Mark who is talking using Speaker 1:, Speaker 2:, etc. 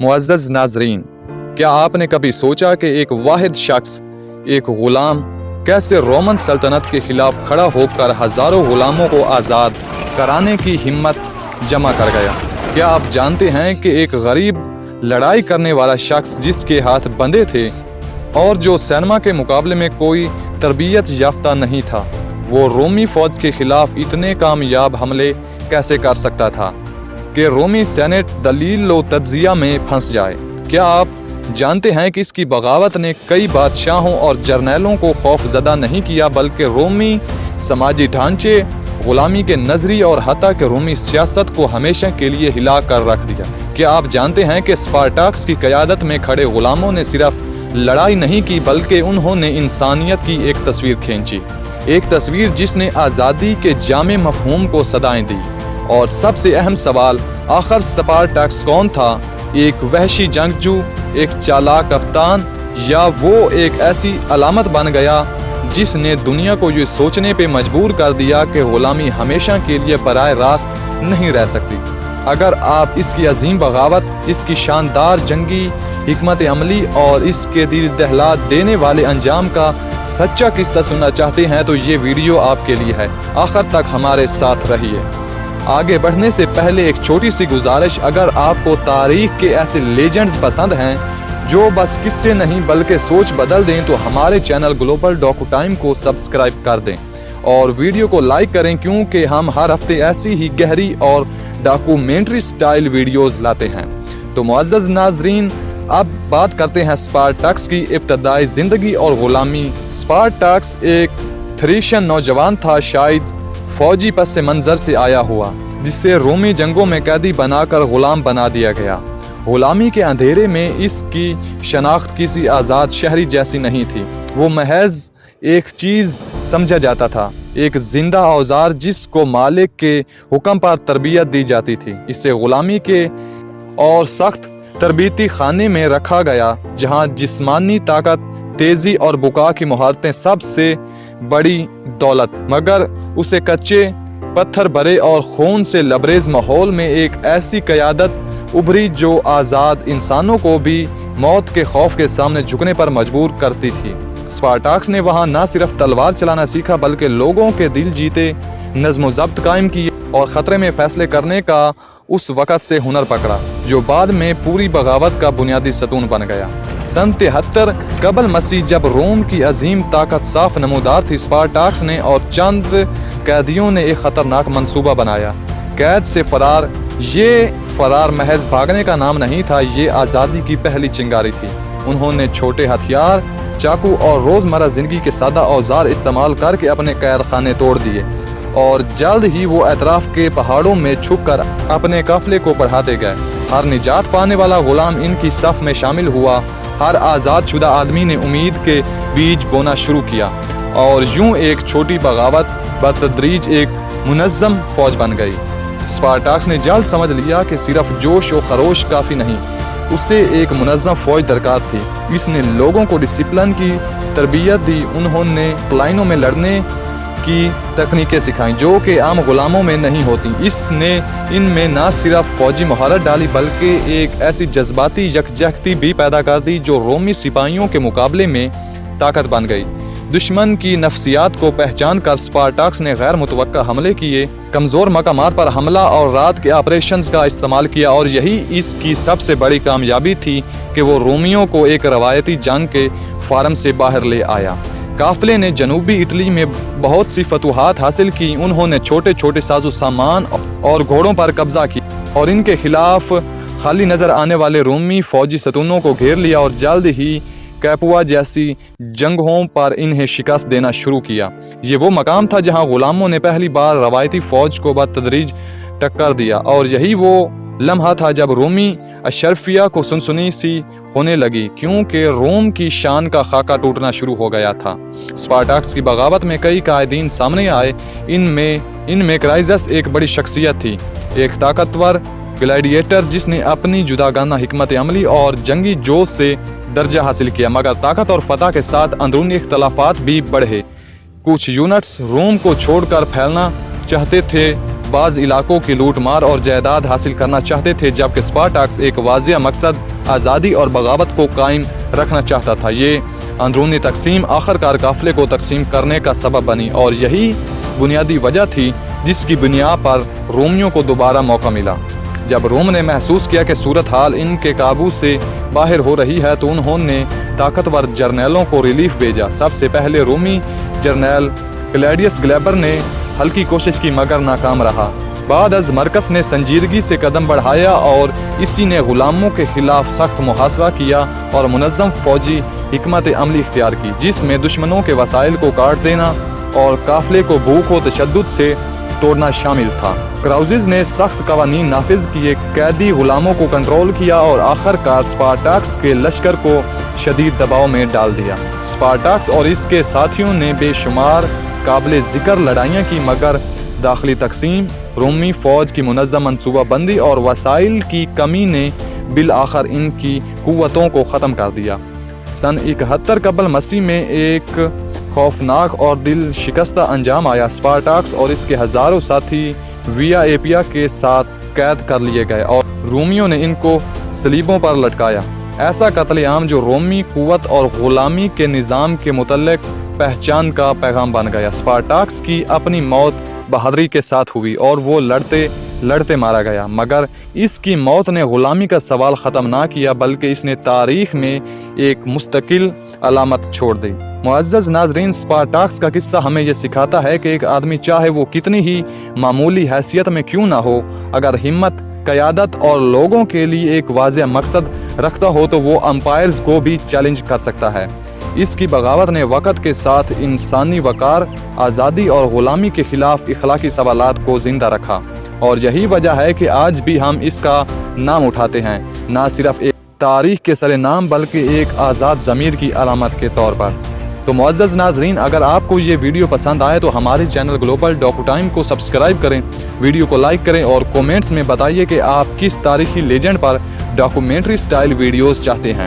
Speaker 1: मुअज़्ज़ज़ नाज़रीन, क्या आपने कभी सोचा कि एक वाहिद शख्स, एक गुलाम, कैसे रोमन सल्तनत के खिलाफ खड़ा होकर हज़ारों गुलामों को आज़ाद कराने की हिम्मत जमा कर गया? क्या आप जानते हैं कि एक गरीब लड़ाई करने वाला शख्स जिसके हाथ बंधे थे और जो सिनेमा के मुकाबले में कोई तरबियत याफ्ता नहीं था, वो रोमी फ़ौज के खिलाफ इतने कामयाब हमले कैसे कर सकता था कि रोमी सेनेट दलील व तज्ज़िया में फंस जाए? क्या आप जानते हैं कि इसकी बगावत ने कई बादशाहों और जर्नैलों को खौफज़दा नहीं किया, बल्कि रोमी समाजी ढांचे, ग़ुलामी के नज़रिए और हत्ता कि रोमी सियासत को हमेशा के लिए हिला कर रख दिया? क्या आप जानते हैं कि स्पार्टक्स की क़यादत में खड़े ग़ुलामों ने सिर्फ लड़ाई नहीं की, बल्कि उन्होंने इंसानियत की एक तस्वीर खींची, एक तस्वीर जिसने आज़ादी के जामे मफ़हूम को सदाएं दी? और सबसे अहम सवाल, आखिर स्पार्टक्स कौन था? एक वहशी जंगजू, एक चालाक कप्तान, या वो एक ऐसी अलामत बन गया जिसने दुनिया को ये सोचने पे मजबूर कर दिया कि ग़ुलामी हमेशा के लिए बराह रास्त नहीं रह सकती? अगर आप इसकी अजीम बगावत, इसकी शानदार जंगी हिकमत अमली और इसके दिल दहला देने वाले अंजाम का सच्चा किस्सा सुनना चाहते हैं तो ये वीडियो आपके लिए है। आखिर तक हमारे साथ रहिए। आगे बढ़ने से पहले एक छोटी सी गुजारिश, अगर आपको तारीख के ऐसे लेजेंड्स पसंद हैं जो बस किस्से नहीं बल्कि सोच बदल दें, तो हमारे चैनल ग्लोबल डॉकू टाइम को सब्सक्राइब कर दें और वीडियो को लाइक करें, क्योंकि हम हर हफ्ते ऐसी ही गहरी और डॉक्यूमेंट्री स्टाइल वीडियोस लाते हैं। तो मुअज़्ज़ज़ नाज़रीन, अब बात करते हैं स्पार्टक्स की इब्तदाई ज़िंदगी और ग़ुलामी। स्पार्टक्स एक थ्रीशियन नौजवान था, शायद फौजी पस मंज़र से आया हुआ, जिससे रोमी जंगों में कैदी बनाकर ग़ुलाम बना दिया गया। ग़ुलामी के अंधेरे में इसकी शनाख्त किसी आज़ाद शहरी जैसी नहीं थी। वो महज एक चीज़ समझा जाता था, एक जिंदा औजार जिसको मालिक के हुक्म पर तरबियत दी जाती थी। इसे ग़ुलामी के और सख्त तरबीती खाने में रखा गया, जहाँ जिस्मानी ताकत, तेज़ी और बुका की महारतें सबसे बड़ी दौलत, मगर उसे कच्चे पत्थर भरे और खून से लबरेज माहौल में एक ऐसी क़यादत उभरी जो आज़ाद इंसानों को भी मौत के खौफ के सामने झुकने पर मजबूर करती थी। स्पार्टक्स ने वहाँ न सिर्फ तलवार चलाना सीखा, बल्कि लोगों के दिल जीते, नज़्म ज़ब्त कायम किए और ख़तरे में फ़ैसले करने का उस वक़्त से हुनर पकड़ा, जो बाद में पूरी बगावत का बुनियादी सतून बन गया। सन 73 कबल मसीह, जब रोम की अजीम ताकत साफ नमूदार थी, स्पार्टक्स ने और चंद कैदियों ने एक ख़तरनाक मंसूबा बनाया। कैद से फ़रार। ये फ़रार महज भागने का नाम नहीं था, ये आज़ादी की पहली चिंगारी थी। उन्होंने छोटे हथियार, चाकू और रोज़मर्रा ज़िंदगी के सादा औजार इस्तेमाल करके अपने कैद खाने तोड़ दिए और जल्द ही वो एतराफ़ के पहाड़ों में छुपकर अपने काफ़िले को बढ़ाते गए। हर निजात पाने वाला ग़ुलाम इनकी सफ़ में शामिल हुआ। हर आज़ाद शुदा आदमी ने उम्मीद के बीज बोना शुरू किया और यूं एक छोटी बगावत बतदरीज एक मुनज़्ज़म फ़ौज बन गई। स्पार्टक्स ने जल्द समझ लिया कि सिर्फ जोश और खरोश काफ़ी नहीं, उसे एक मुनज़्ज़म फ़ौज दरकार थी। इसने लोगों को डिसिप्लिन की तरबियत दी। उन्होंने लाइनों में लड़ने की तकनीकें सिखाई जो कि आम ग़ुलामों में नहीं होती। इसने इनमें न सिर्फ फ़ौजी महारत डाली, बल्कि एक ऐसी जज्बाती यकजहती भी पैदा कर दी जो रोमी सिपाहियों के मुकाबले में ताकत बन गई। दुश्मन की नफ्सियात को पहचान कर स्पार्टक्स ने गैर मुतवक्का हमले किए, कमज़ोर मकामात पर हमला और रात के ऑपरेशंस का इस्तेमाल किया, और यही इसकी सबसे बड़ी कामयाबी थी कि वो रोमियों को एक रवायती जंग के फार्म से बाहर ले आया। काफ़िले ने जनूबी इटली में बहुत सी फतूहात हासिल की। उन्होंने छोटे छोटे साजो सामान और घोड़ों पर कब्जा किया और इनके खिलाफ खाली नज़र आने वाले रोमी फ़ौजी सतूनों को घेर लिया और जल्द ही कैपुआ जैसी जंगों पर इन्हें शिकस्त देना शुरू किया। ये वो मकाम था जहां ग़ुलामों ने पहली बार रवायती फ़ौज को बतदरीज टक्कर दिया, और यही वो लम्हा था जब रोमी अशरफिया को सुनसुनी सी होने लगी, क्योंकि रोम की शान का खाका टूटना शुरू हो गया था। स्पार्टक्स की बगावत में कई कायदीन सामने आए। इनमें क्राइज़स एक बड़ी शख्सियत थी, एक ताकतवर ग्लैडिएटर जिसने अपनी जुदागाना हिकमत अमली और जंगी जोश से दर्जा हासिल किया। मगर ताकत और फतह के साथ अंदरूनी इख्तलाफात भी बढ़े। कुछ यूनिट्स रोम को छोड़कर फैलना चाहते थे, بعض علاقوں کی لوٹ مار اور جائیداد حاصل کرنا چاہتے تھے، جبکہ اسپارٹاکس ایک واضح مقصد آزادی اور بغاوت کو قائم رکھنا چاہتا تھا۔ یہ اندرونی تقسیم آخرکار قافلے کو تقسیم کرنے کا سبب بنی اور یہی بنیادی وجہ تھی جس کی بنیاد پر رومیوں کو دوبارہ موقع ملا۔ جب روم نے محسوس کیا کہ صورتحال ان کے قابو سے باہر ہو رہی ہے تو انہوں نے طاقتور جرنیلوں کو ریلیف بھیجا۔ سب سے پہلے رومی جرنیل کلیڈیس گلیبر نے ہلکی کوشش کی مگر ناکام رہا۔ بعد از مرکز نے سنجیدگی سے قدم بڑھایا اور اسی نے غلاموں کے خلاف سخت محاصرہ کیا اور منظم فوجی حکمت عملی اختیار کی، جس میں دشمنوں کے وسائل کو کاٹ دینا اور قافلے کو بھوک و تشدد سے توڑنا شامل تھا۔ کراؤزز نے سخت قوانین نافذ کیے، قیدی غلاموں کو کنٹرول کیا اور آخر کار اسپارٹاکس کے لشکر کو شدید دباؤ میں ڈال دیا۔ اسپارٹاکس اور اس کے ساتھیوں نے بے شمار قابل ذکر لڑائیاں کی مگر داخلی تقسیم، رومی فوج کی منظم منصوبہ بندی اور وسائل کی کمی نے بالآخر ان کی قوتوں کو ختم کر دیا۔ سن 71 قبل مسیح میں ایک خوفناک اور دل شکستہ انجام آیا۔ اسپارٹاکس اور اس کے ہزاروں ساتھی ویا ایپیا کے ساتھ قید کر لیے گئے اور رومیوں نے ان کو صلیبوں پر لٹکایا۔ ایسا قتل عام جو رومی قوت اور غلامی کے نظام کے متعلق پہچان کا پیغام بن گیا۔ اسپارٹاکس کی اپنی موت بہادری کے ساتھ ہوئی اور وہ لڑتے لڑتے مارا گیا، مگر اس کی موت نے غلامی کا سوال ختم نہ کیا بلکہ اس نے تاریخ میں ایک مستقل علامت چھوڑ دی۔ معزز ناظرین، اسپارٹاکس کا قصہ ہمیں یہ سکھاتا ہے کہ ایک آدمی چاہے وہ کتنی ہی معمولی حیثیت میں کیوں نہ ہو، اگر ہمت، قیادت اور لوگوں کے لیے ایک واضح مقصد رکھتا ہو تو وہ امپائرز کو بھی چیلنج کر سکتا ہے۔ اس کی بغاوت نے وقت کے ساتھ انسانی وقار، آزادی اور غلامی کے خلاف اخلاقی سوالات کو زندہ رکھا، اور یہی وجہ ہے کہ آج بھی ہم اس کا نام اٹھاتے ہیں، نہ صرف ایک تاریخ کے سر نام بلکہ ایک آزاد ضمیر کی علامت کے طور پر۔ تو معزز ناظرین، اگر آپ کو یہ ویڈیو پسند آئے تو ہمارے چینل گلوبل ڈاکو ٹائم کو سبسکرائب کریں، ویڈیو کو لائک کریں اور کومنٹس میں بتائیے کہ آپ کس تاریخی لیجنڈ پر ڈاکومنٹری سٹائل ویڈیوز چاہتے ہیں۔